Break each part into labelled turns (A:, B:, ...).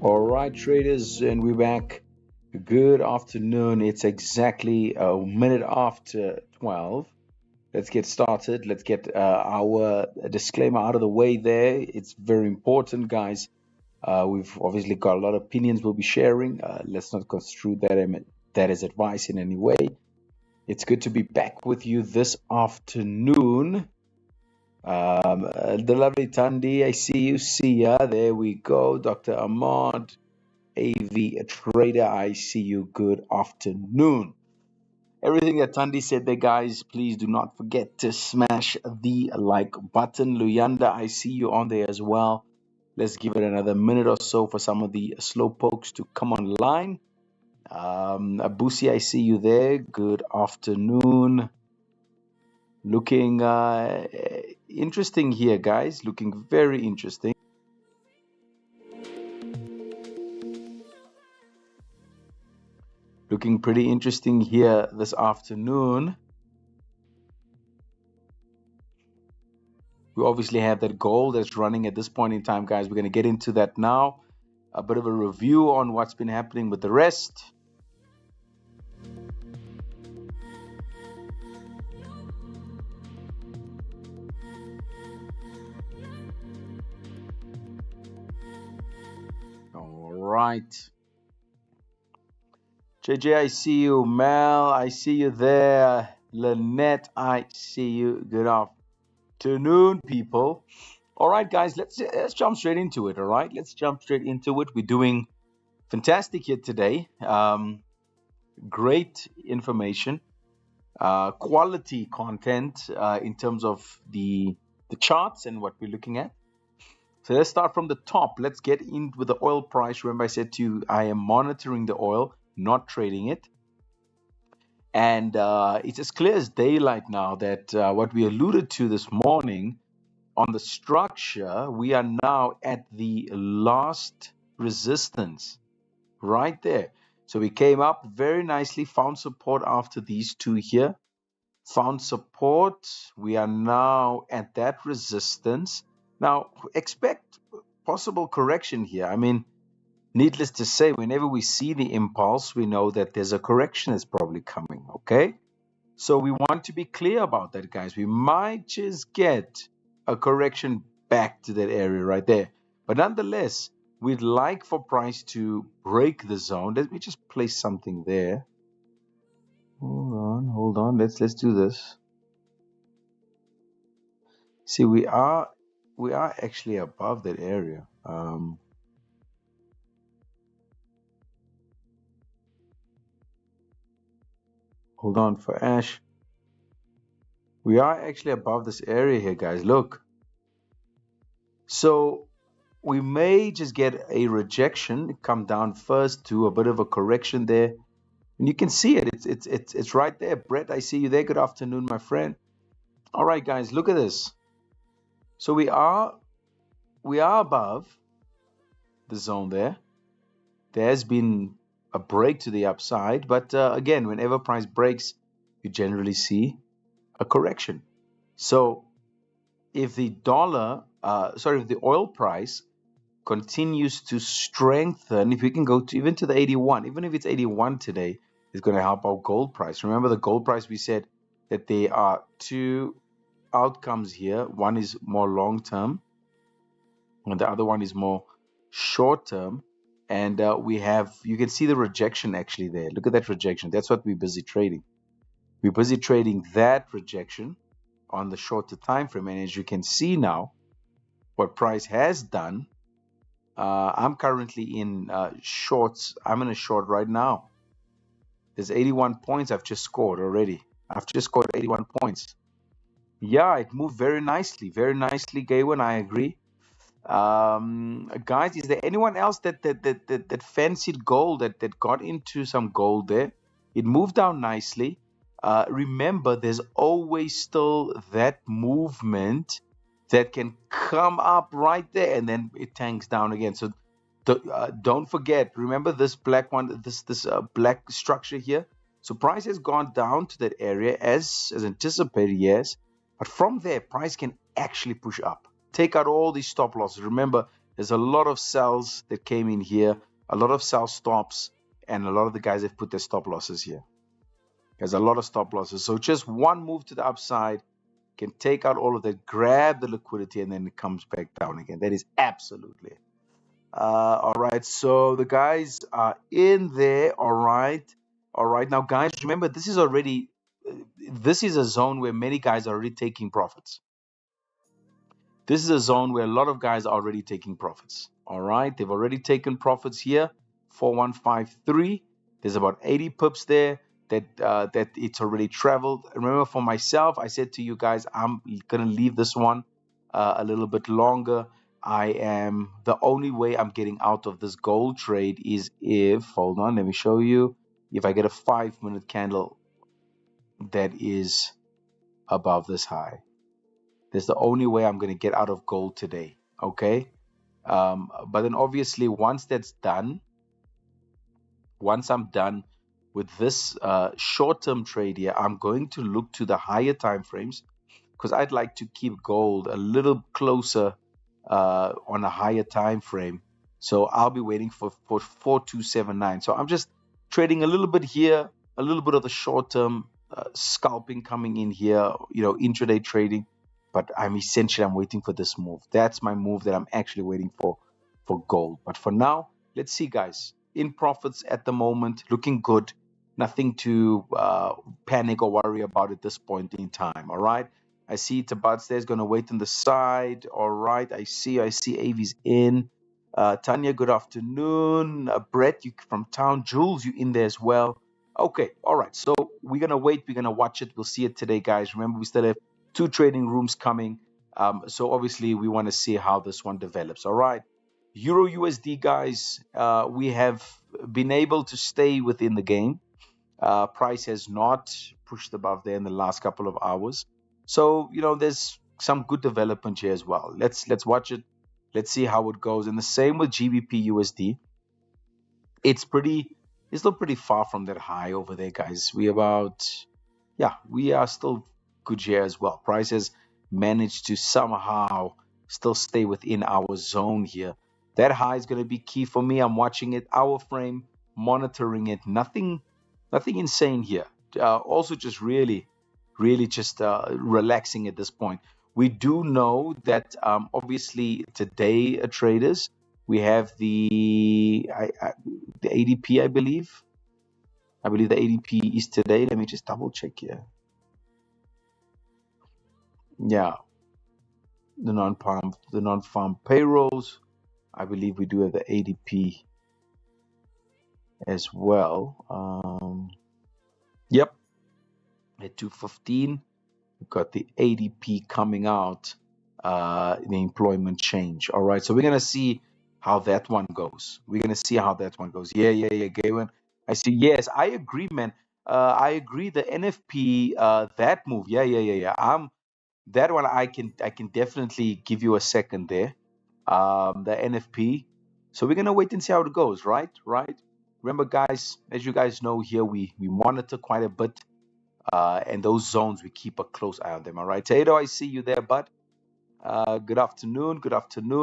A: All right, traders, and we're back. Good afternoon. It's exactly a minute after 12. Let's get started. Let's get our disclaimer out of the way there. It's very important, guys. We've obviously got a lot of opinions we'll be sharing. Let's not construe that as advice in any way. It's good to be back with you this afternoon. The lovely Tandi, I see you. See ya. There we go. Dr. Ahmad. AV Trader, I see you. Good afternoon. Everything that Tandy said there, guys, please do not forget to smash the like button. Luyanda, I see you on there as well. Let's give it another minute or so for some of the slow pokes to come online. Abusi, I see you there. Good afternoon. Looking interesting here, guys. Looking very interesting. Looking pretty interesting here this afternoon. We obviously have that goal that's running at this point in time, guys. We're going to get into that now. A bit of a review on what's been happening with the rest. All right. JJ, I see you. Mel, I see you there. Lynette, I see you. Good afternoon, people. All right, guys, let's jump straight into it. All right, let's jump straight into it. We're doing fantastic here today. Great information, quality content in terms of the charts and what we're looking at. So let's start from the top. Let's get in with the oil price. Remember, I said to you, I am monitoring the oil, not trading it. And it's as clear as daylight now that what we alluded to this morning on the structure, we are now at the last resistance right there. So we came up very nicely, found support after these two here, found support. We are now at that resistance. Now, expect possible correction here. I mean, needless to say, whenever we see the impulse, we know that there's a correction that's probably coming, okay? So we want to be clear about that, guys. We might just get a correction back to that area right there. But nonetheless, we'd like for price to break the zone. Let me just place something there. Hold on. Let's do this. See, we are actually above that area. Hold on for Ash. We are actually above this area here, guys. Look. So we may just get a rejection, come down first to a bit of a correction there. And you can see it. It's right there. Brett, I see you there. Good afternoon, my friend. All right, guys, look at this. So we are above the zone there. There has been a break to the upside, but again, whenever price breaks, you generally see a correction. So if the if the oil price continues to strengthen, if we can go to even to the 81, even if it's 81 today, it's going to help our gold price. Remember the gold price, we said that there are two outcomes here. One is more long term and the other one is more short term. And you can see the rejection actually there. Look at that rejection. That's what we're busy trading. We're busy trading that rejection on the shorter time frame. And as you can see now, what price has done, I'm currently in shorts. I'm in a short right now. There's 81 points I've just scored already. I've just scored 81 points. Yeah, it moved very nicely, Gaywin. I agree. Guys, is there anyone else that fancied gold, that got into some gold there? It moved down nicely. Remember, there's always still that movement that can come up right there and then it tanks down again. So don't forget, remember this black one, this black structure here. So price has gone down to that area as anticipated, yes, but from there price can actually push up. Take out all these stop losses. Remember, There's a lot of sells that came in here, a lot of sell stops, and a lot of the guys have put their stop losses here. There's a lot of stop losses. So just one move to the upside can take out all of that, grab the liquidity, and then it comes back down again. That is absolutely it. All right, so the guys are in there. All right. Now, guys, remember, this is a zone where many guys are already taking profits. This is a zone where a lot of guys are already taking profits. All right, they've already taken profits here. 4153. There's about 80 pips there that it's already traveled. Remember, for myself, I said to you guys, I'm gonna leave this one a little bit longer. The only way I'm getting out of this gold trade is if, hold on, let me show you, if I get a 5-minute candle that is above this high. That's the only way I'm going to get out of gold today. Okay. But then obviously once that's done, once I'm done with this short-term trade here, I'm going to look to the higher time frames, because I'd like to keep gold a little closer on a higher time frame. So I'll be waiting for 4279. So I'm just trading a little bit here, a little bit of the short-term scalping coming in here, intraday trading. But I'm waiting for this move. That's my move that I'm actually waiting for gold. But for now, let's see, guys. In profits at the moment, looking good. Nothing to panic or worry about at this point in time. All right. I see Tabat's there's going to wait on the side. All right. I see Avi's in. Tanya, good afternoon. Brett, you from town. Jules, you in there as well. Okay. All right. So we're going to wait. We're going to watch it. We'll see it today, guys. Remember, we still have 2 trading rooms coming. So obviously we want to see how this one develops. All right. Euro USD, guys, we have been able to stay within the game. Price has not pushed above there in the last couple of hours. So, there's some good development here as well. Let's watch it. Let's see how it goes. And the same with GBP USD. It's still pretty far from that high over there, guys. We are still good here as well. Price has managed to somehow still stay within our zone here. That high is going to be key for me. I'm watching it, hour frame, monitoring it. Nothing insane here. Also just really just relaxing at this point. We do know that obviously today, traders, we have the ADP, I believe. I believe the ADP is today. Let me just double check here. Yeah, the non-farm payrolls. I believe we do have the ADP as well. Yep, at 2:15, we've got the ADP coming out, the employment change. All right, so we're gonna see how that one goes. Yeah, Gavin. I see. Yes, I agree, man. I agree. The NFP, that move. Yeah. That one I can definitely give you a second there. The NFP. So we're gonna wait and see how it goes, right? Remember, guys, as you guys know here, we monitor quite a bit, and those zones we keep a close eye on them. All right, Tato, I see you there, bud. Good afternoon.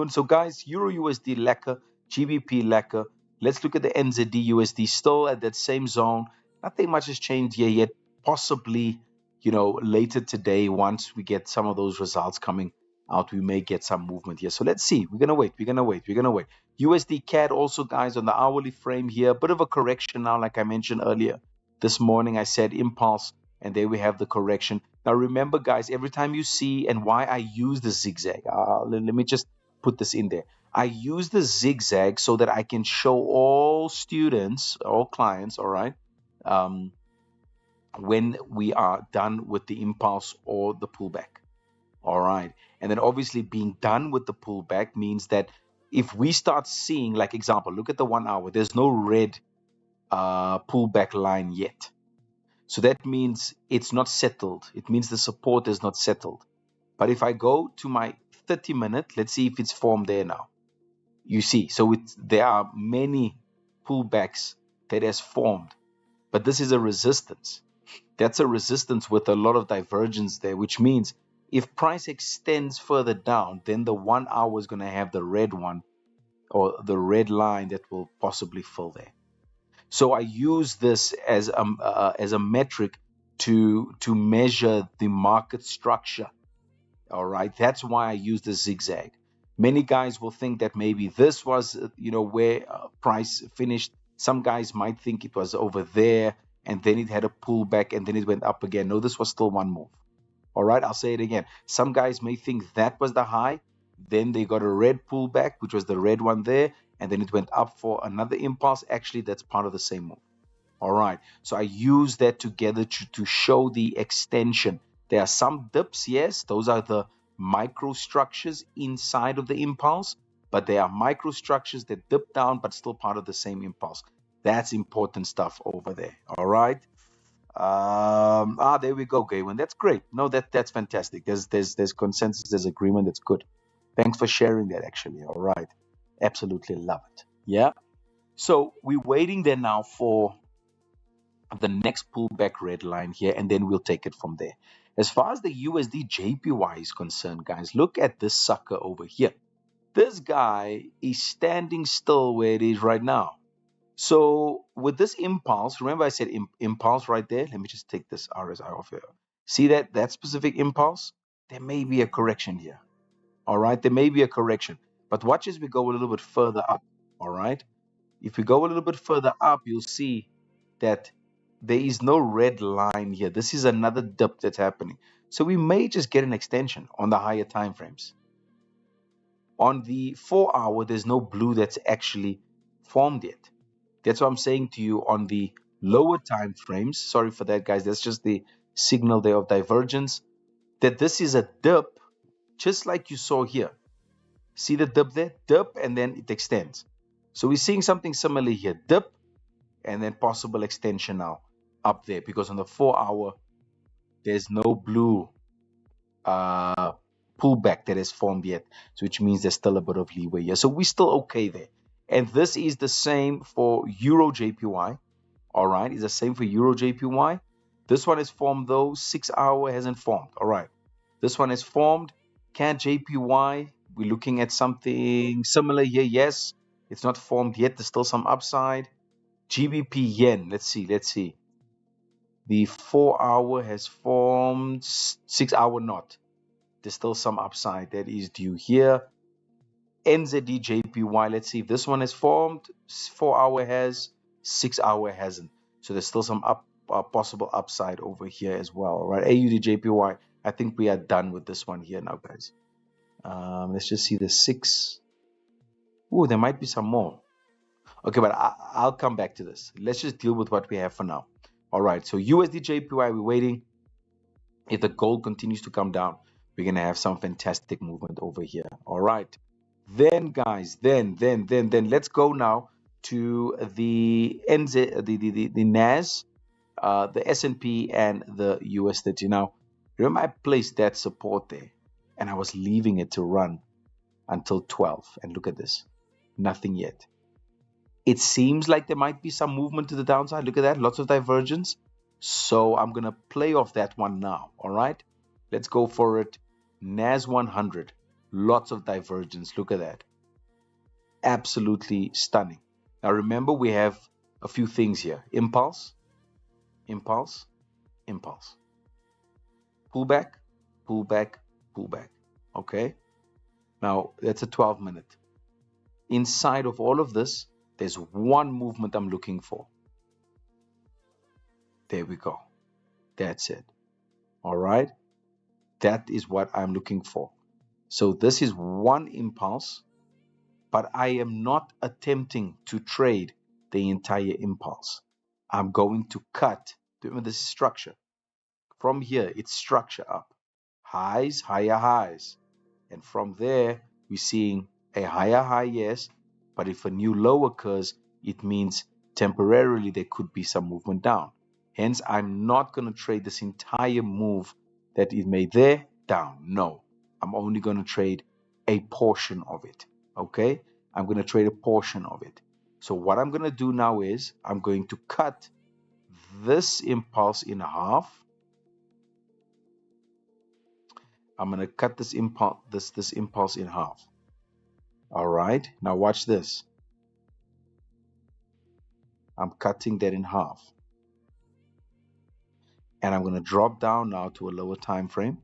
A: So, guys, Euro USD lekker, GBP lekker. Let's look at the NZD USD, still at that same zone. Nothing much has changed here yet. Possibly, later today, once we get some of those results coming out, we may get some movement here. So let's see. We're gonna wait. USD CAD also, guys, on the hourly frame here. A bit of a correction now, like I mentioned earlier. This morning I said impulse, and there we have the correction. Now remember, guys, every time you see, and why I use the zigzag, let me just put this in there. I use the zigzag so that I can show all students, all clients, all right, when we are done with the impulse or the pullback. All right. And then obviously being done with the pullback means that if we start seeing, like example, look at the 1 hour, there's no red pullback line yet. So that means it's not settled. It means the support is not settled. But if I go to my 30-minute, let's see if it's formed there now. You see, so there are many pullbacks that has formed, but this is a resistance. That's a resistance with a lot of divergence there, which means if price extends further down, then the 1 hour is going to have the red one or the red line that will possibly fill there. So I use this as a metric to measure the market structure. All right, that's why I use the zigzag. Many guys will think that maybe this was where price finished. Some guys might think it was over there and then it had a pullback and then it went up again. No, this was still one move. All right, I'll say it again. Some guys may think that was the high, then they got a red pullback, which was the red one there, and then it went up for another impulse. Actually, that's part of the same move. All right, so I use that together to show the extension. There are some dips, yes, those are the microstructures inside of the impulse, but there are microstructures that dip down but still part of the same impulse. That's important stuff over there. All right. There we go, Gaywan. That's great. No, that's fantastic. There's consensus, there's agreement. That's good. Thanks for sharing that. Actually, all right. Absolutely love it. Yeah. So we're waiting there now for the next pullback red line here, and then we'll take it from there. As far as the USD JPY is concerned, guys, look at this sucker over here. This guy is standing still where it is right now. So with this impulse, remember I said impulse right there. Let me just take this RSI off here. See that specific impulse? There may be a correction here. All right, there may be a correction. But watch as we go a little bit further up. All right. If we go a little bit further up, you'll see that there is no red line here. This is another dip that's happening. So we may just get an extension on the higher time frames. On the 4-hour, there's no blue that's actually formed yet. That's what I'm saying to you on the lower time frames. Sorry for that, guys. That's just the signal there of divergence. That this is a dip, just like you saw here. See the dip there? Dip, and then it extends. So we're seeing something similar here. Dip, and then possible extension now up there. Because on the 4-hour, there's no blue pullback that has formed yet. So which means there's still a bit of leeway here. So we're still okay there. And this is the same for Euro JPY. All right, it's the same for Euro JPY. This one is formed though. 6-hour hasn't formed. All right, this one is formed. CAD JPY, we're looking at something similar here. Yes, it's not formed yet. There's still some upside. GBP yen. Let's see. The 4-hour has formed. 6-hour not. There's still some upside that is due here. NZD JPY, let's see if this one is formed. 4-hour has, 6-hour hasn't. So there's still some possible upside over here as well. All right, AUD JPY, I think we are done with this one here now, guys. Let's just see the 6. Oh, there might be some more. Okay, but I'll come back to this. Let's just deal with what we have for now. All right, so USD JPY, we're waiting. If the gold continues to come down, we're going to have some fantastic movement over here. All right. Then, guys, then let's go now to the NZ, the NAS, the S&P, and the US30. Now, remember I placed that support there, and I was leaving it to run until 12. And look at this, nothing yet. It seems like there might be some movement to the downside. Look at that, lots of divergence. So I'm gonna play off that one now. All right, let's go for it. NAS 100. Lots of divergence. Look at that. Absolutely stunning. Now remember, we have a few things here. Impulse, impulse, impulse. Pullback, pullback, pullback. Okay. Now that's a 12-minute. Inside of all of this, there's one movement I'm looking for. There we go. That's it. All right. That is what I'm looking for. So this is one impulse, but I am not attempting to trade the entire impulse. I'm going to cut. Remember, this is structure. From here, it's structure up. Highs, higher highs. And from there, we're seeing a higher high, yes. But if a new low occurs, it means temporarily there could be some movement down. Hence, I'm not going to trade this entire move that is made there down. No. I'm only going to trade a portion of it. Okay, I'm going to trade a portion of it. So what I'm going to do now is I'm going to cut this impulse in half. I'm going to cut this impulse in half. All right, now watch this. I'm cutting that in half. And I'm going to drop down now to a lower time frame.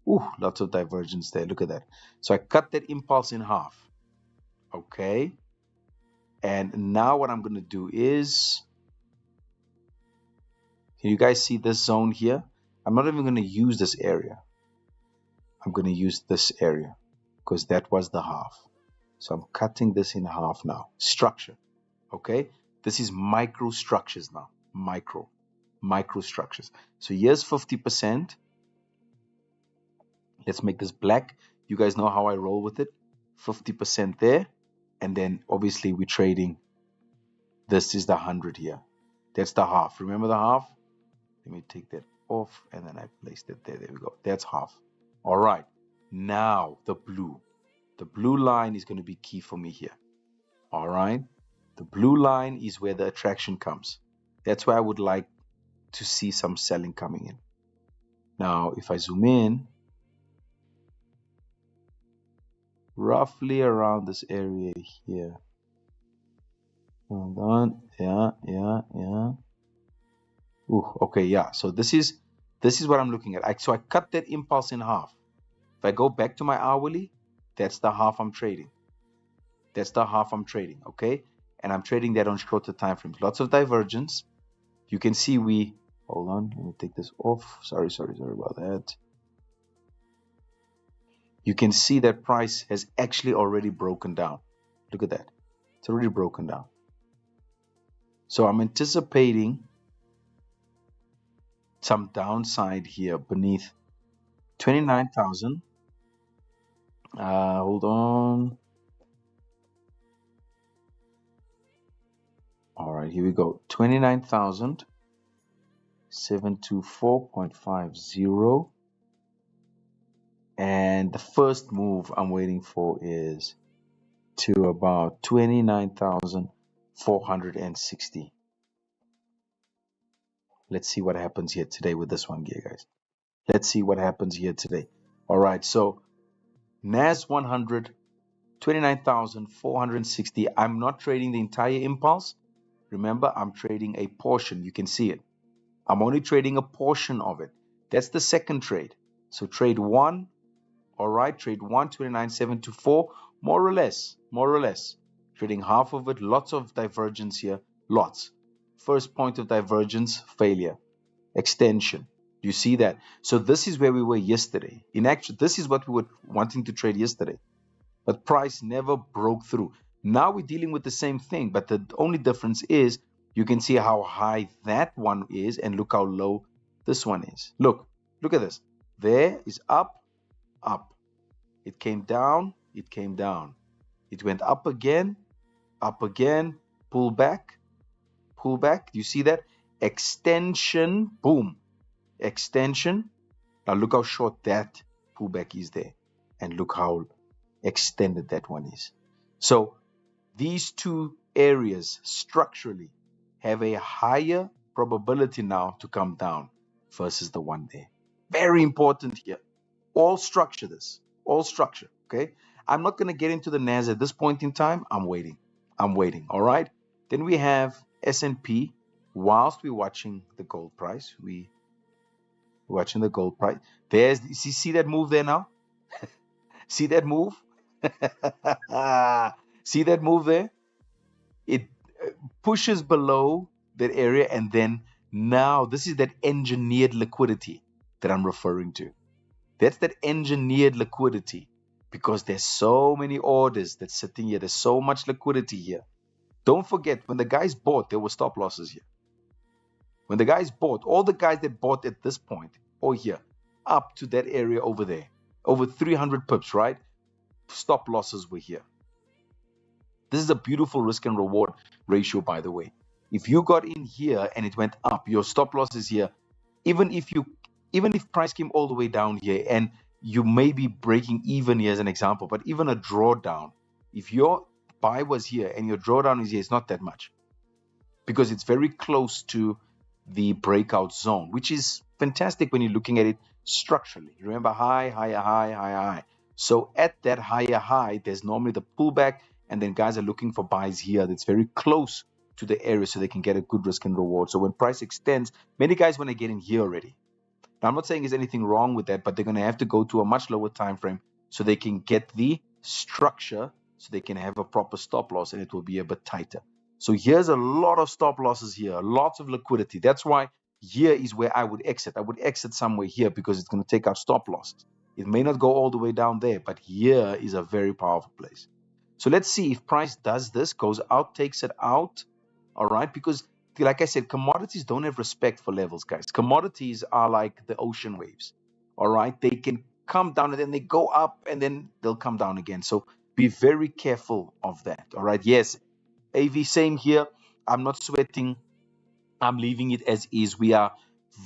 A: Ooh, lots of divergence there. Look at that. So I cut that impulse in half. Okay. And now what I'm going to do is, can you guys see this zone here? I'm not even going to use this area. I'm going to use this area because that was the half. So I'm cutting this in half now. Structure. Okay. This is micro structures now. Micro structures. So here's 50%. Let's make this black. You guys know how I roll with it. 50% there. And then obviously we're trading. This is the 100 here. That's the half. Remember the half? Let me take that off and then I placed it there. There we go. That's half. All right. Now the blue. The blue line is going to be key for me here. All right. The blue line is where the attraction comes. That's where I would like to see some selling coming in. Now, if I zoom in, roughly around this area here. Hold on. Yeah. Ooh, okay, yeah. So this is what I'm looking at. So I cut that impulse in half. If I go back to my hourly, that's the half I'm trading. That's the half I'm trading, okay? And I'm trading that on shorter time frames. Lots of divergence. You can see hold on, let me take this off. Sorry about that. You can see that price has actually already broken down. Look at that. It's already broken down. So I'm anticipating some downside here beneath 29,000. Hold on. All right, here we go. 29,724.50. And the first move I'm waiting for is to about 29,460. Let's see what happens here today with this one here, guys. Let's see what happens here today. All right, so NAS 100, 29,460. I'm not trading the entire impulse. Remember, I'm trading a portion. You can see it. I'm only trading a portion of it. That's the second trade. So trade one, all right, trade one, 29,724, more or less. Trading half of it, lots of divergence here, lots. First point of divergence, failure, extension. You see that? So this is where we were yesterday. In actual, this is what we were wanting to trade yesterday. But price never broke through. Now we're dealing with the same thing, but the only difference is you can see how high that one is and look how low this one is. Look at this. There is up. It came down. It went up again, pull back. You see that? Extension, boom, extension. Now look how short that pullback is there. And look how extended that one is. So these two areas structurally have a higher probability now to come down versus the one there. Very important here. All structure, okay? I'm not going to get into the NAS at this point in time. I'm waiting, all right? Then we have S&P. Whilst we're watching the gold price, There's, see that move there now? See that move? See that move there? It pushes below that area, and then now this is that engineered liquidity that I'm referring to. That's that engineered liquidity because there's so many orders that's sitting here. There's so much liquidity here. Don't forget, when the guys bought, there were stop losses here. When the guys bought, all the guys that bought at this point or here, up to that area over there, over 300 pips, right? Stop losses were here. This is a beautiful risk and reward ratio, by the way. If you got in here and it went up, your stop loss is here. Even if price came all the way down here and you may be breaking even here as an example, but even a drawdown, if your buy was here and your drawdown is here, it's not that much because it's very close to the breakout zone, which is fantastic when you're looking at it structurally. Remember, high. So at that higher high, there's normally the pullback, and then guys are looking for buys here that's very close to the area so they can get a good risk and reward. So when price extends, many guys want to get in here already. Now, I'm not saying there's anything wrong with that, but they're going to have to go to a much lower time frame so they can get the structure, so they can have a proper stop loss, and it will be a bit tighter. So here's a lot of stop losses here, lots of liquidity. That's why here is where I would exit. I would exit somewhere here because it's going to take out stop losses. It may not go all the way down there, but here is a very powerful place. So let's see if price does this, goes out, takes it out, all right? Because like I said, commodities don't have respect for levels, guys. Commodities are like the ocean waves, all right? They can come down and then they go up and then they'll come down again. So be very careful of that, all right? Yes, AV, same here. I'm not sweating. I'm leaving it as is. We are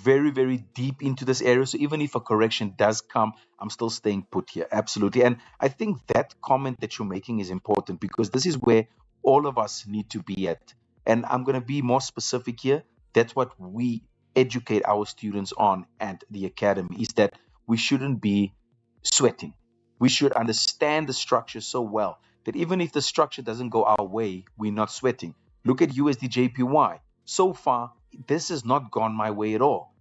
A: very, very deep into this area. So even if a correction does come, I'm still staying put here. Absolutely. And I think that comment that you're making is important because this is where all of us need to be at. And I'm going to be more specific here. That's what we educate our students on at the academy, is that we shouldn't be sweating. We should understand the structure so well that even if the structure doesn't go our way, we're not sweating. Look at USD JPY. So far, this has not gone my way at all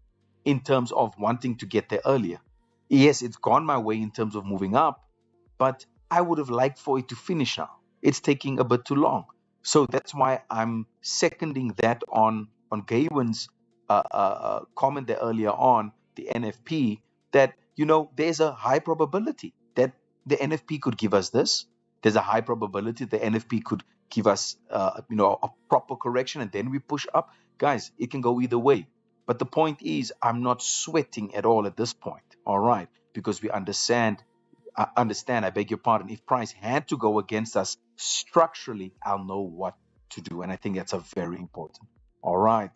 A: in terms of wanting to get there earlier. Yes, it's gone my way in terms of moving up, but I would have liked for it to finish now. It's taking a bit too long. So that's why I'm seconding that on Gaywin's comment there earlier on, the NFP, that, there's a high probability that the NFP could give us this. There's a high probability the NFP could give us, a proper correction, and then we push up. Guys, it can go either way. But the point is, I'm not sweating at all at this point, all right? Because we understand, I beg your pardon, if price had to go against us structurally, I'll know what to do. And I think that's a very important. All right.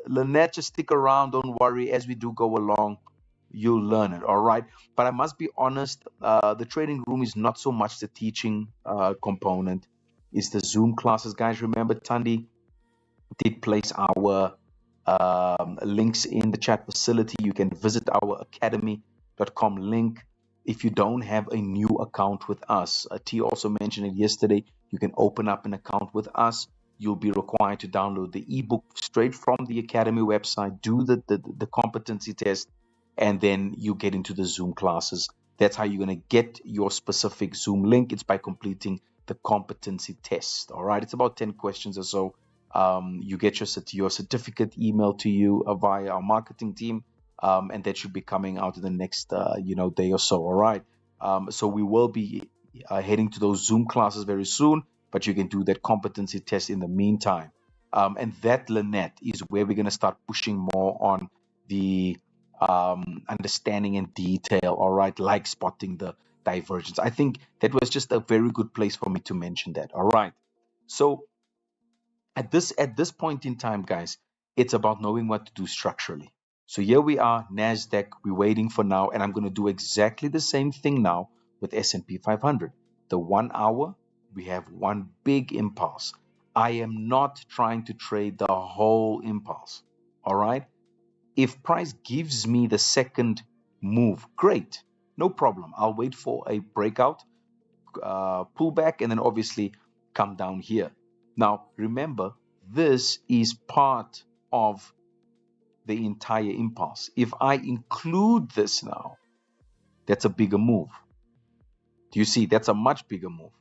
A: Lynette, just stick around. Don't worry. As we do go along, you'll learn it. All right. But I must be honest, the trading room is not so much the teaching component. It's the Zoom classes. Guys, remember, Tandy did place our links in the chat facility. You can visit our academy.com link. If you don't have a new account with us, T also mentioned it yesterday, you can open up an account with us. You'll be required to download the ebook straight from the Academy website, do the competency test, and then you get into the Zoom classes. That's how you're going to get your specific Zoom link. It's by completing the competency test. All right. It's about 10 questions or so. You get your certificate emailed to you via our marketing team. And that should be coming out in the next, day or so. All right. So we will be heading to those Zoom classes very soon, but you can do that competency test in the meantime. And that, Lynette, is where we're going to start pushing more on the understanding in detail. All right. Like spotting the divergence. I think that was just a very good place for me to mention that. All right. So at this point in time, guys, it's about knowing what to do structurally. So here we are, NASDAQ, we're waiting for now, and I'm going to do exactly the same thing now with S&P 500. The 1 hour, we have one big impulse. I am not trying to trade the whole impulse, all right? If price gives me the second move, great, no problem. I'll wait for a breakout, pullback, and then obviously come down here. Now, remember, this is part of the entire impulse. If I include this now, that's a bigger move. Do you see? That's a much bigger move.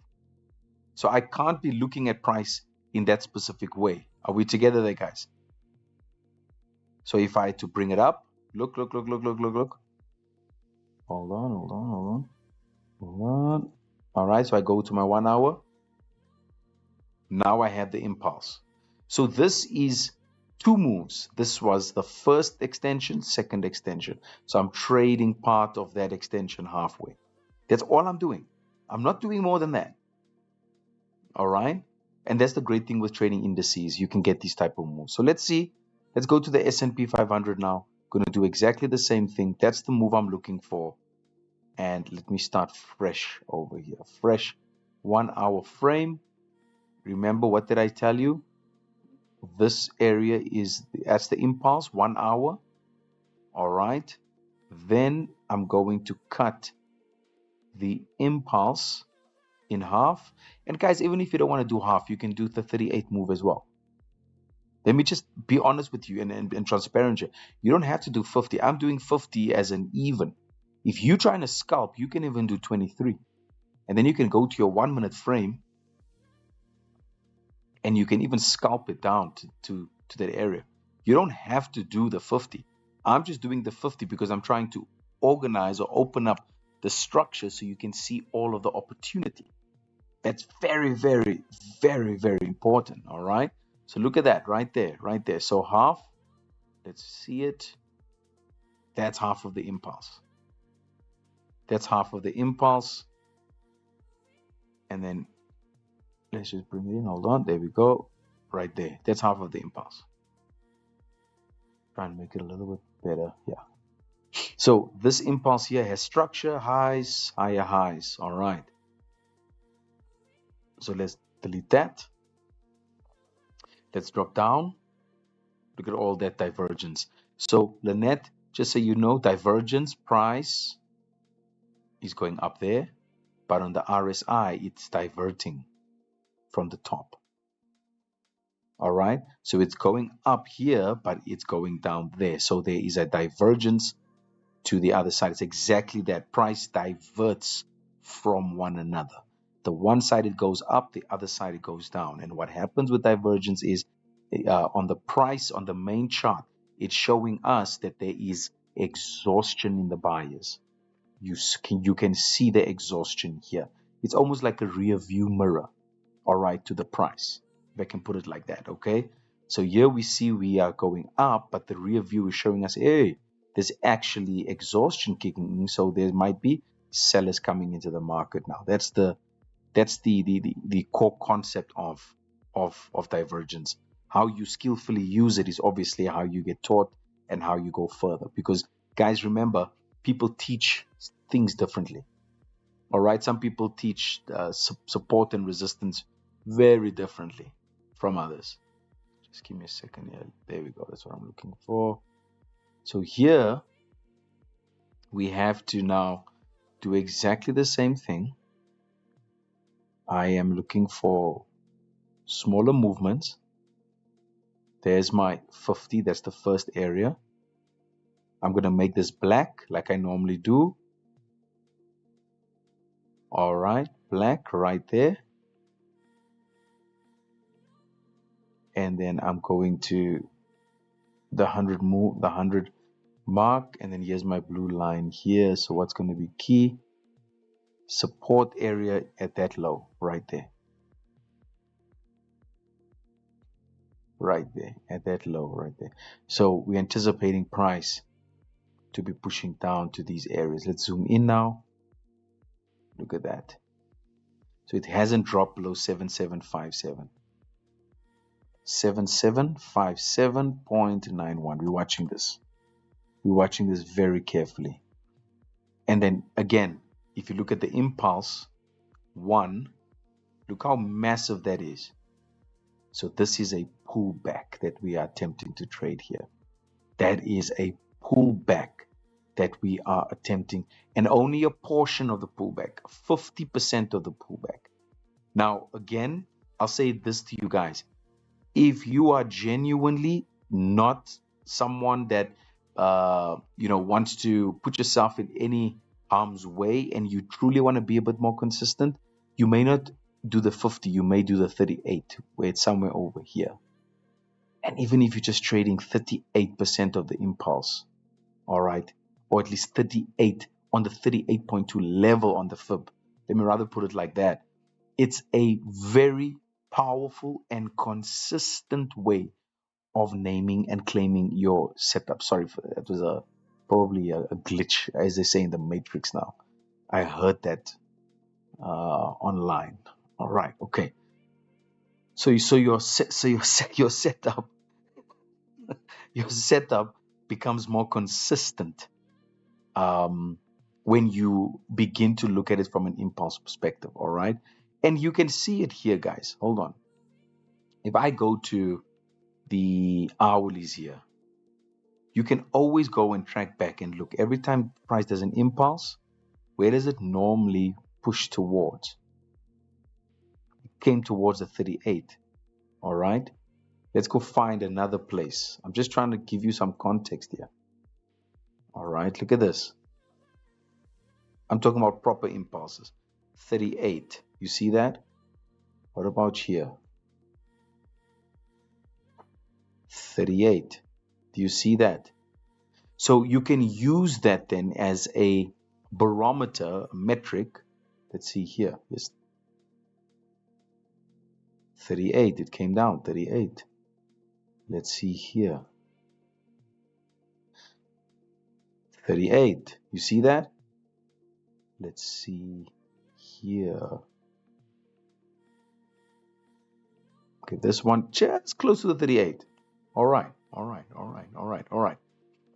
A: So I can't be looking at price in that specific way. Are we together there, guys? So if I had to bring it up, look. Hold on. All right, so I go to my 1 hour. Now I have the impulse. So this is two moves. This was the first extension, second extension. So I'm trading part of that extension halfway. That's all I'm doing. I'm not doing more than that. All right. And that's the great thing with trading indices. You can get these type of moves. So let's see. Let's go to the S&P 500 now. Going to do exactly the same thing. That's the move I'm looking for. And let me start fresh over here. Fresh 1 hour frame. Remember, what did I tell you? This area that's the impulse, 1 hour. All right. Then I'm going to cut the impulse in half. And guys, even if you don't want to do half, you can do the 38 move as well. Let me just be honest with you and transparent here. You don't have to do 50. I'm doing 50 as an even. If you're trying to scalp, you can even do 23. And then you can go to your 1 minute frame and you can even scalp it down to that area. You don't have to do the 50. I'm just doing the 50 because I'm trying to organize or open up the structure so you can see all of the opportunity. That's very, very, very, very important. All right. So look at that right there, right there. So half, let's see it. That's half of the impulse. That's half of the impulse. And then let's just bring it in. Hold on. There we go. Right there. That's half of the impulse. Trying to make it a little bit better. Yeah. So this impulse here has structure, highs, higher highs. All right. So let's delete that. Let's drop down. Look at all that divergence. So Lynette, just so you know, divergence price is going up there, but on the RSI, it's diverting from the top. All right. So it's going up here, but it's going down there. So there is a divergence to the other side. It's exactly that. Price diverts from one another. The one side it goes up, the other side it goes down. And what happens with divergence is on the price, on the main chart, it's showing us that there is exhaustion in the buyers. You can see the exhaustion here. It's almost like a rear view mirror, all right, to the price, if I can put it like that. Okay, so here we see we are going up, but the rear view is showing us, hey, there's actually exhaustion kicking in, so there might be sellers coming into the market now. That's the core concept of divergence. How you skillfully use it is obviously how you get taught and how you go further. Because guys, remember, people teach things differently. All right, some people teach support and resistance very differently from others. Just give me a second here. There we go. That's what I'm looking for. So here we have to now do exactly the same thing. I am looking for smaller movements. There's my 50. That's the first area. I'm going to make this black like I normally do. All right, black right there. And then I'm going to the 100 mark, and then here's my blue line here. So what's going to be key? Support area at that low right there. Right there, at that low right there. So we're anticipating price to be pushing down to these areas. Let's zoom in now. Look at that. So it hasn't dropped below 7757. 7757.91. We're watching this. We're watching this very carefully. And then again, if you look at the impulse 1, look how massive that is. So this is a pullback that we are attempting to trade here. That is a pullback that we are attempting, and only a portion of the pullback, 50% of the pullback. Now, again, I'll say this to you guys. If you are genuinely not someone that wants to put yourself in any harm's way, and you truly want to be a bit more consistent, you may not do the 50, you may do the 38, where it's somewhere over here. And even if you're just trading 38% of the impulse, all right, or at least 38 on the 38.2 level on the fib, let me rather put it like that, it's a very powerful and consistent way of naming and claiming your setup. Sorry for that. It was probably a glitch, as they say in the Matrix now. I heard that online. All right, okay. So your setup becomes more consistent when you begin to look at it from an impulse perspective. All right, and you can see it here, guys. Hold on. If I go to the hourlies here, you can always go and track back and look. Every time price does an impulse, where does it normally push towards? It came towards the 38. All right. Let's go find another place. I'm just trying to give you some context here. All right. Look at this. I'm talking about proper impulses. 38. You see that? What about here? 38. Do you see that? So you can use that then as a barometer, a metric. Let's see here. Yes. 38. It came down. 38. Let's see here. 38. You see that? Let's see here. Okay, this one just close to the 38. All right.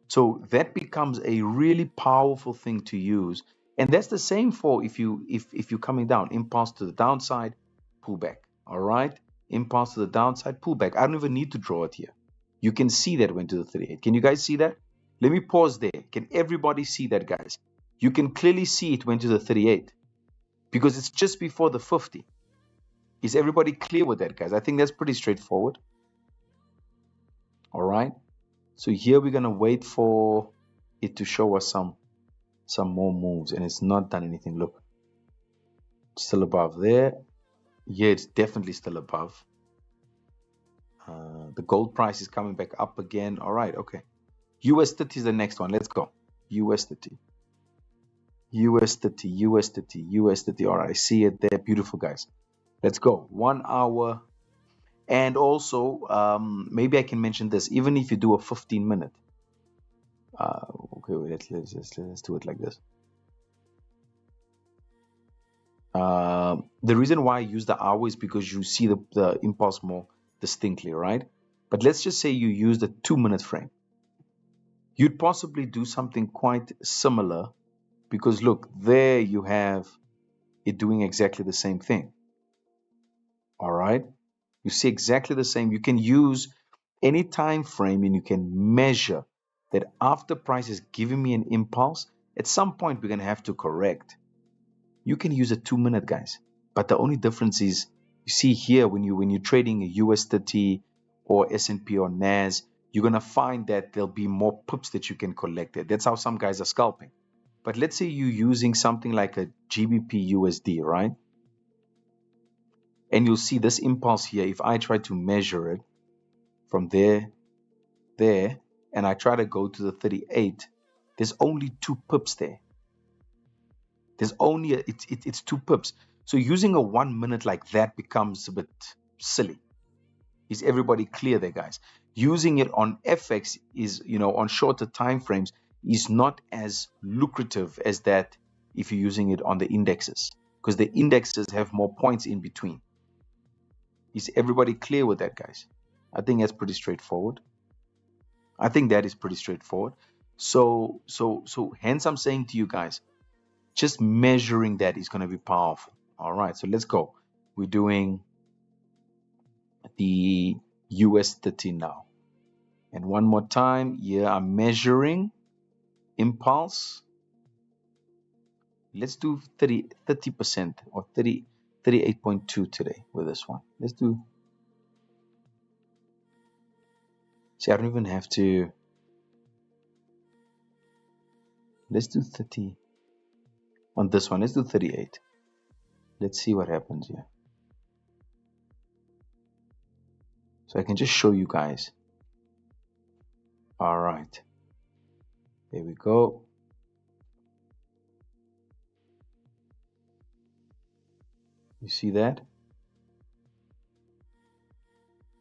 A: So that becomes a really powerful thing to use. And that's the same for if you're coming down, impulse to the downside, pull back. All right. Impulse to the downside, pull back. I don't even need to draw it here. You can see that it went to the 38. Can you guys see that? Let me pause there. Can everybody see that, guys? You can clearly see it went to the 38 because it's just before the 50. Is everybody clear with that, guys? I think that's pretty straightforward. All right. So here we're going to wait for it to show us some more moves, and it's not done anything. Look, it's still above there. Yeah, it's definitely still above. The gold price is coming back up again. All right, okay. US30 is the next one. Let's go. US30. US30, US30, US30. All right, I see it there. Beautiful, guys. Let's go. 1 hour. And also, maybe I can mention this. Even if you do a 15-minute. Okay, wait, let's do it like this. The reason why I use the hour is because you see the impulse more distinctly, right? But let's just say you use the 2-minute frame. You'd possibly do something quite similar because look, there you have it doing exactly the same thing. All right. You see exactly the same. You can use any time frame and you can measure that after price is giving me an impulse, at some point we're going to have to correct. You can use a 2-minute, guys. But the only difference is you see here when you're trading a US30 or S&P or NAS, you're going to find that there'll be more pips that you can collect there. That's how some guys are scalping. But let's say you're using something like a GBP USD, right? And you'll see this impulse here. If I try to measure it from there, and I try to go to the 38, there's only 2 pips there. There's only it's 2 pips. So using a 1 minute like that becomes a bit silly. Is everybody clear there, guys? Using it on FX is, on shorter time frames is not as lucrative as that if you're using it on the indexes, because the indexes have more points in between. Is everybody clear with that, guys? I think that's pretty straightforward. I think that is pretty straightforward. So hence I'm saying to you guys, just measuring that is going to be powerful. All right, so let's go. We're doing the US30 now. And one more time, here I'm measuring impulse. Let's do 30% or 38.2 today with this one. Let's do. See, I don't even have to. Let's do 30 on this one. Let's do 38. Let's see what happens here. So I can just show you guys. All right. There we go. You see that?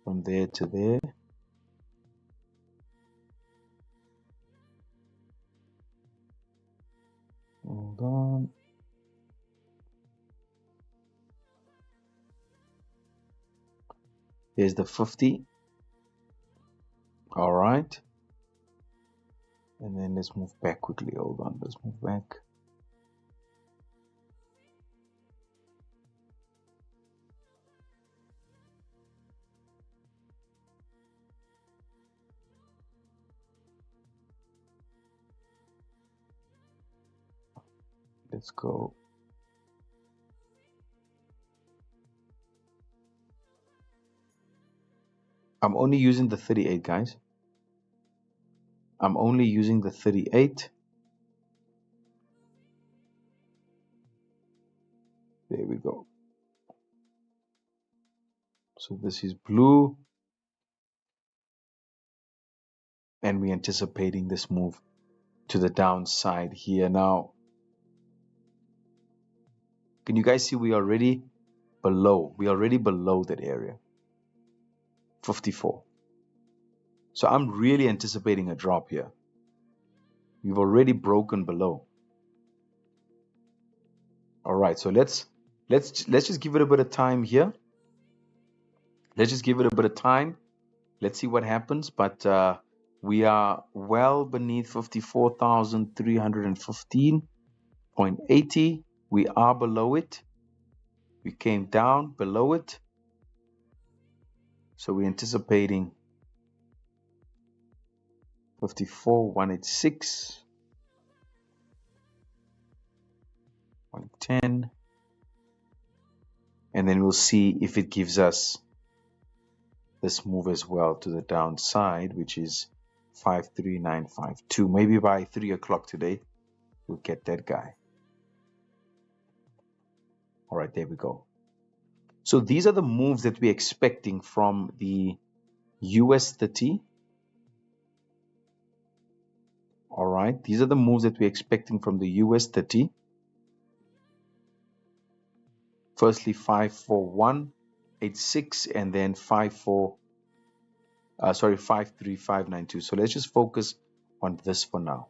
A: From there to there. Hold on. Here's the 50. All right. And then let's move back quickly. Hold on. Let's move back. Let's go. I'm only using the 38, guys. I'm only using the 38. There we go. So this is blue. And we're anticipating this move to the downside here. Now, can you guys see we are already below? We're already below that area. 54. So I'm really anticipating a drop here. We've already broken below. All right, so let's just give it a bit of time here. Let's just give it a bit of time. Let's see what happens. But we are well beneath 54,315.80. We are below it. We came down below it. So we're anticipating 54,186, 110, and then we'll see if it gives us this move as well to the downside, which is 53952. Maybe by 3 o'clock today, we'll get that guy. All right, there we go. So these are the moves that we're expecting from the US 30. All right, these are the moves that we're expecting from the US 30. Firstly, 54186, and then 53592. So let's just focus on this for now.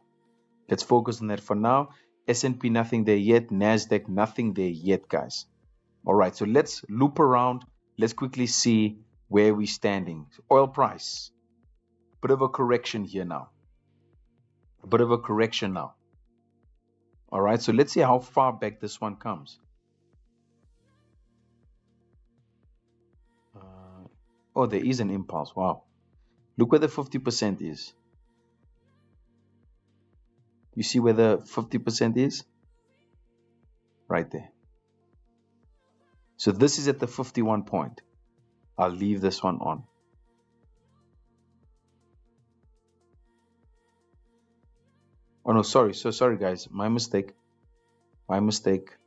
A: Let's focus on that for now. S&P nothing there yet. NASDAQ nothing there yet, guys. All right, so let's loop around. Let's quickly see where we're standing. Oil price. Bit of a correction here now. A bit of a correction now. All right, so let's see how far back this one comes. Oh, there is an impulse. Wow. Look where the 50% is. You see where the 50% is? Right there. So this is at the 51 point. I'll leave this one on. Oh no, sorry. So sorry guys. My mistake. My mistake.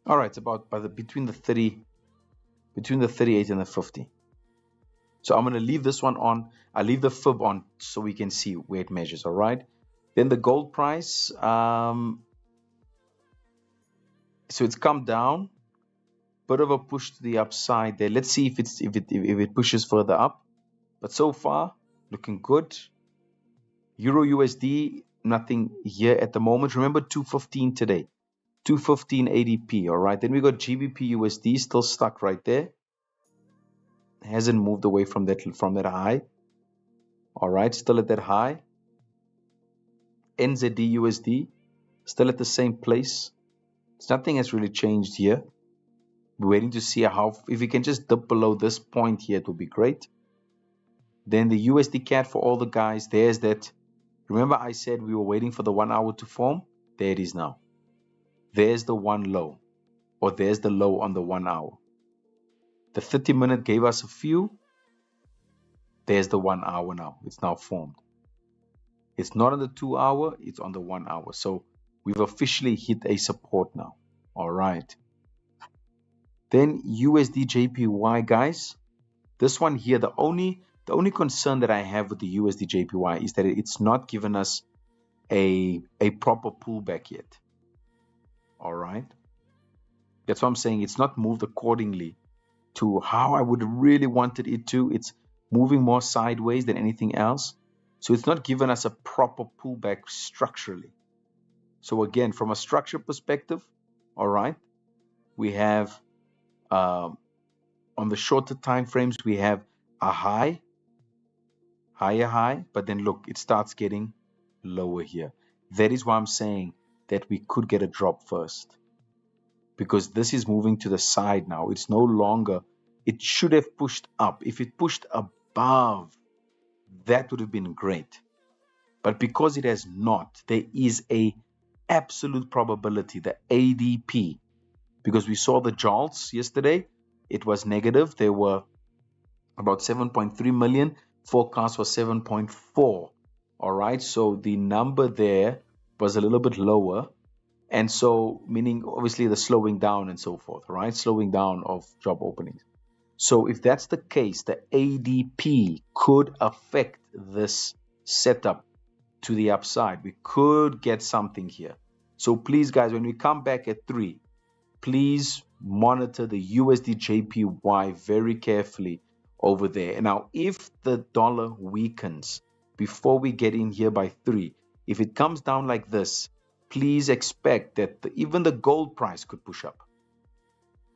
A: All right, it's about between the 38 and the 50. So I'm going to leave this one on. I'll leave the fib on so we can see where it measures. All right. Then the gold price. So it's come down. Bit of a push to the upside there. Let's see if it pushes further up. But so far, looking good. Euro USD, nothing here at the moment. Remember 215 today. 215 ADP. All right. Then we got GBP USD still stuck right there. Hasn't moved away from that high. All right, still at that high. NZD USD still at the same place. Nothing has really changed here. We're waiting to see if we can just dip below this point here, it would be great. Then the USD CAD for all the guys. There's that. Remember I said we were waiting for the 1 hour to form? There it is now. There's the one low, or there's the low on the 1 hour. The 30-minute gave us a few. There's the 1 hour now. It's now formed. It's not on the 2 hour. It's on the 1 hour. So we've officially hit a support now. All right. Then USD JPY, guys. This one here, the only concern that I have with the USD JPY is that it's not given us a proper pullback yet. All right. That's what I'm saying. It's not moved accordingly to how I would really wanted it to. It's moving more sideways than anything else. So it's not given us a proper pullback structurally. So again, from a structure perspective, all right, we have on the shorter time frames, we have a higher high, but then look, it starts getting lower here. That is why I'm saying that we could get a drop first, because this is moving to the side now. It's no longer, it should have pushed up. If it pushed above, that would have been great. But because it has not, there is a absolute probability, the ADP, because we saw the JOLTS yesterday, it was negative. There were about 7.3 million. Forecast was 7.4. All right, so the number there was a little bit lower. And so, meaning obviously the slowing down and so forth, right? Slowing down of job openings. So if that's the case, the ADP could affect this setup to the upside. We could get something here. So please, guys, when we come back at 3, please monitor the USD JPY very carefully over there. And now, if the dollar weakens before we get in here by 3, if it comes down like this, please expect that even the gold price could push up.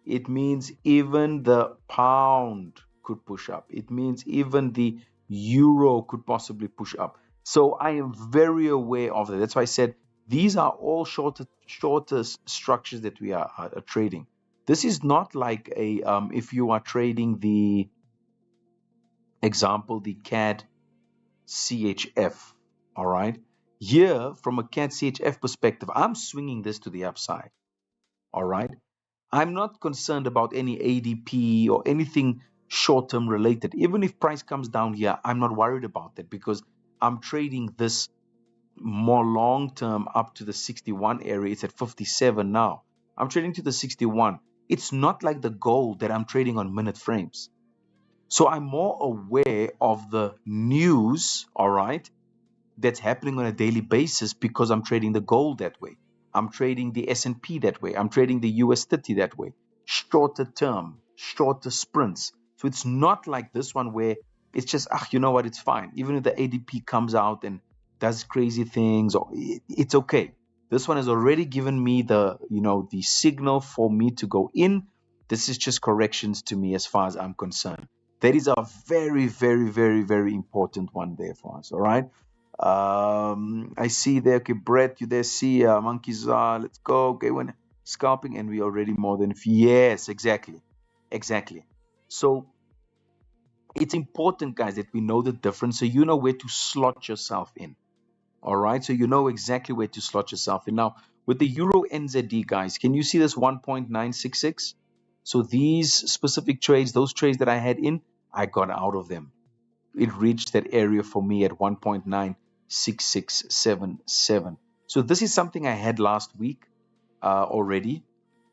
A: It means even the pound could push up. It means even the euro could possibly push up. So I am very aware of that. That's why I said these are all shorter structures that we are trading. This is not like a if you are trading the example, the CAD CHF. All right. Here, from a CAD CHF perspective, I'm swinging this to the upside. All right. I'm not concerned about any ADP or anything short-term related. Even if price comes down here, I'm not worried about that because I'm trading this more long-term up to the 61 area. It's at 57 now. I'm trading to the 61. It's not like the gold that I'm trading on minute frames. So I'm more aware of the news, all right, that's happening on a daily basis because I'm trading the gold that way. I'm trading the S&P that way. I'm trading the US 30 that way. Shorter term, shorter sprints. So it's not like this one where it's just, you know what, it's fine. Even if the ADP comes out and does crazy things, or it's okay. This one has already given me the, the signal for me to go in. This is just corrections to me as far as I'm concerned. That is a very, very, very, very important one there for us, all right? I see there, okay, Brett, you there, see, monkeys, let's go, okay, when scalping, and we already more than, yes, exactly, so it's important, guys, that we know the difference, so you know where to slot yourself in, all right, so you know exactly where to slot yourself in. Now, with the Euro NZD, guys, can you see this 1.966? So these specific trades, those trades that I had in, I got out of them. It reached that area for me at 1.96677. So this is something I had last week already.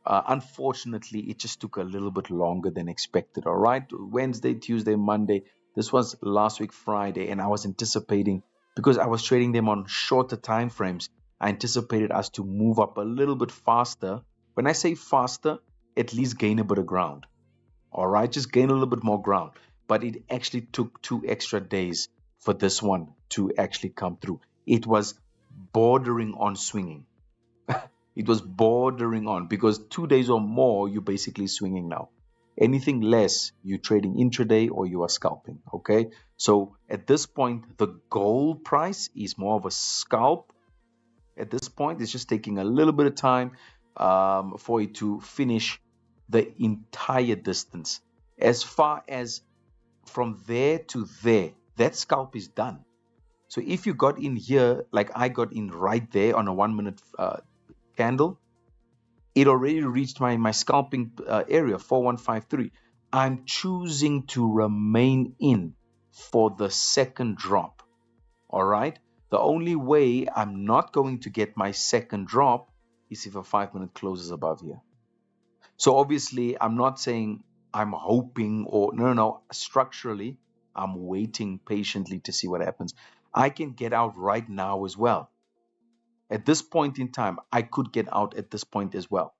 A: Unfortunately, it just took a little bit longer than expected. All right, Wednesday, Tuesday, Monday. This was last week, Friday, and I was anticipating, because I was trading them on shorter time frames, I anticipated us to move up a little bit faster. When I say faster, at least gain a bit of ground. All right, just gain a little bit more ground. But it actually took 2 extra days for this one to actually come through. It was bordering on swinging. It was bordering on, because 2 days or more, you're basically swinging now. Anything less, you're trading intraday or you are scalping, okay? So at this point, the gold price is more of a scalp. At this point, it's just taking a little bit of time for it to finish the entire distance. As far as from there to there, that scalp is done. So if you got in here, like I got in right there on a 1 minute candle, it already reached my scalping area, 4153. I'm choosing to remain in for the second drop. All right. The only way I'm not going to get my second drop is if a 5 minute closes above here. So obviously, I'm not saying I'm hoping or no. Structurally, I'm waiting patiently to see what happens. I can get out right now as well. At this point in time, I could get out at this point as well.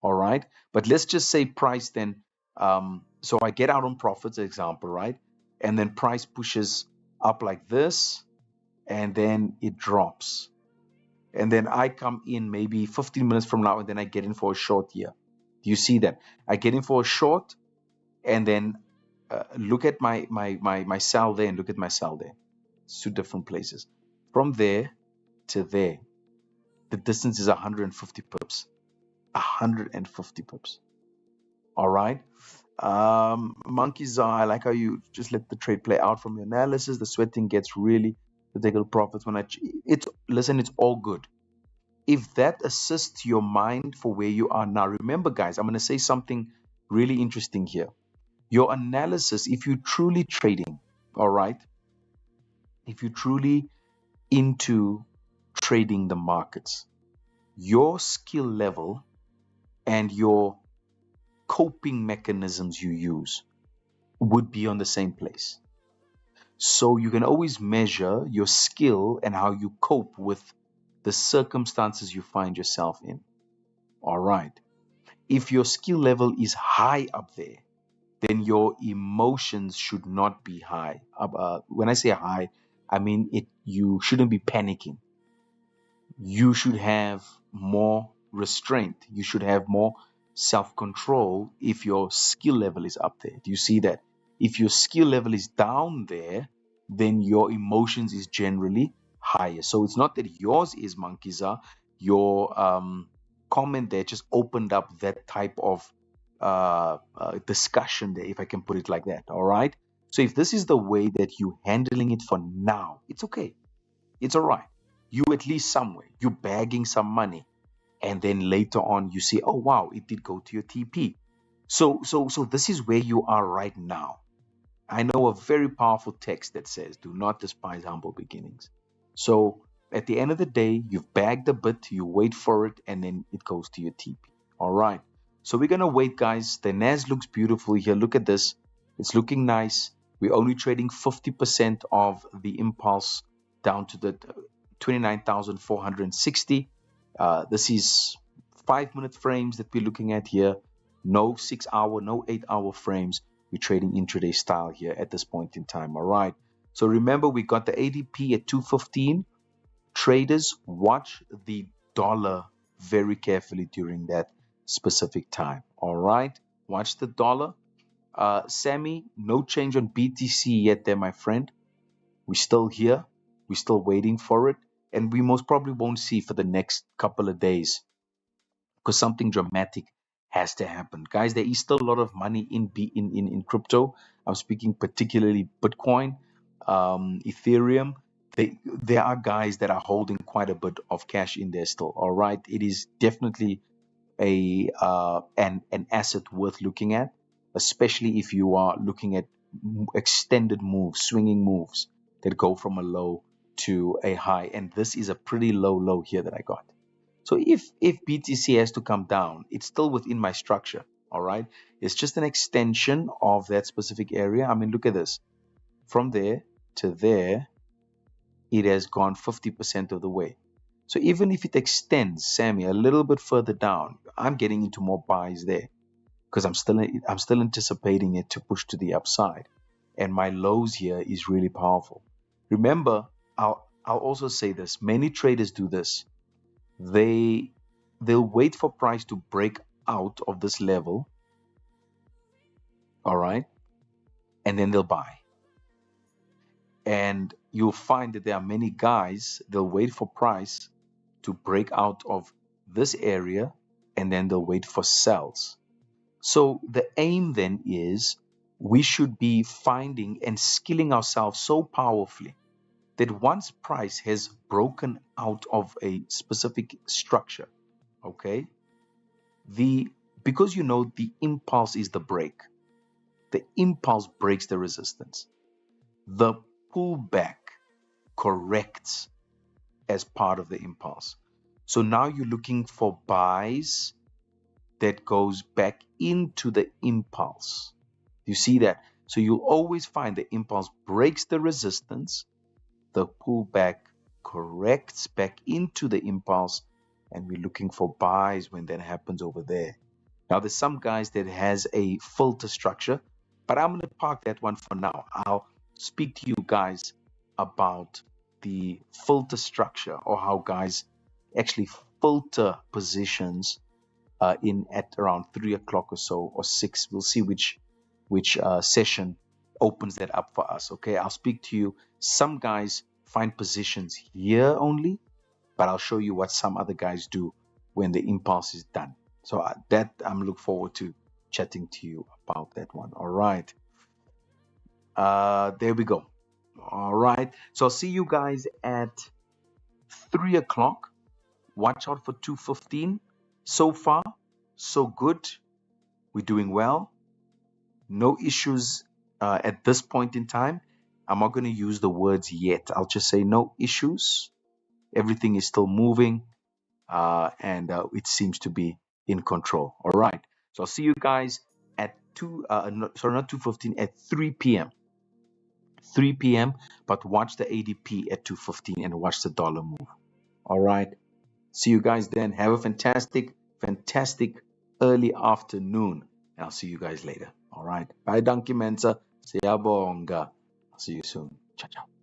A: All right. But let's just say price then. So I get out on profits, example, right? And then price pushes up like this, and then it drops. And then I come in maybe 15 minutes from now, and then I get in for a short here. Do you see that? I get in for a short, and then look at my sell there and look at my sell there. It's 2 different places. From there to there, the distance is 150 pips. 150 pips. All right. Monkeys, I like how you just let the trade play out from your analysis. The to take a profits when it's listen, it's all good. If that assists your mind for where you are now, remember, guys, I'm going to say something really interesting here. Your analysis, if you're truly trading, all right, if you're truly into trading the markets, your skill level and your coping mechanisms you use would be on the same place. So you can always measure your skill and how you cope with the circumstances you find yourself in. All right. If your skill level is high up there, then your emotions should not be high. When I say high, I mean it. You shouldn't be panicking. You should have more restraint. You should have more self-control if your skill level is up there. Do you see that? If your skill level is down there, then your emotions is generally higher. So it's not that yours is Mankiza. Your comment there just opened up that type of discussion there, if I can put it like that. All right. So if this is the way that you're handling it for now, it's okay. It's all right. You at least somewhere, you're bagging some money. And then later on you see, oh wow, it did go to your TP. So this is where you are right now. I know a very powerful text that says, do not despise humble beginnings. So at the end of the day, you've bagged a bit, you wait for it, and then it goes to your TP. All right. So we're going to wait, guys. The NAS looks beautiful here. Look at this. It's looking nice. We're only trading 50% of the impulse down to the 29,460. This is 5-minute frames that we're looking at here. No 6-hour, no 8-hour frames. We're trading intraday style here at this point in time. All right. So remember, we got the ADP at 215. Traders, watch the dollar very carefully during that specific time. All right. Watch the dollar. Sammy, no change on BTC yet there, my friend. We're still here. We're still waiting for it. And we most probably won't see for the next couple of days because something dramatic has to happen. Guys, there is still a lot of money in crypto. I'm speaking particularly Bitcoin, Ethereum. There are guys that are holding quite a bit of cash in there still. All right. It is definitely an asset worth looking at, especially if you are looking at extended moves, swinging moves that go from a low to a high. And this is a pretty low here that I got. So if BTC has to come down, it's still within my structure. All right. It's just an extension of that specific area. I mean, look at this. From there to there, it has gone 50% of the way. So even if it extends, Sammy, a little bit further down, I'm getting into more buys there because I'm still anticipating it to push to the upside. And my lows here is really powerful. Remember, I'll also say this. Many traders do this. They'll wait for price to break out of this level, all right, and then they'll buy. And you'll find that there are many guys, they'll wait for price to break out of this area, and then they'll wait for sells. So the aim then is we should be finding and skilling ourselves so powerfully that once price has broken out of a specific structure, okay, because you know the impulse is the break. The impulse breaks the resistance. The pullback corrects as part of the impulse. So now you're looking for buys that goes back into the impulse. You see that? So you'll always find the impulse breaks the resistance, the pullback corrects back into the impulse, and we're looking for buys when that happens over there. Now there's some guys that has a filter structure, but I'm going to park that one for now. I'll speak to you guys about the filter structure or how guys actually filter positions in at around 3 o'clock or so, or 6. We'll see which session opens that up for us. Okay, I'll speak to you. Some guys find positions here only, but I'll show you what some other guys do when the impulse is done. So that I'm looking forward to chatting to you about that one. All right. There we go. All right. So I'll see you guys at 3 o'clock. Watch out for 2:15. So far, so good. We're doing well. No issues at this point in time. I'm not going to use the words yet. I'll just say no issues. Everything is still moving, and it seems to be in control. All right. So I'll see you guys at not 2:15, at 3 p.m. 3 p.m. But watch the ADP at 2:15 and watch the dollar move. All right. See you guys then. Have a fantastic, fantastic early afternoon. And I'll see you guys later. All right. Bye, Donkey Mensa. Siyabonga. I'll see you soon. Ciao, ciao.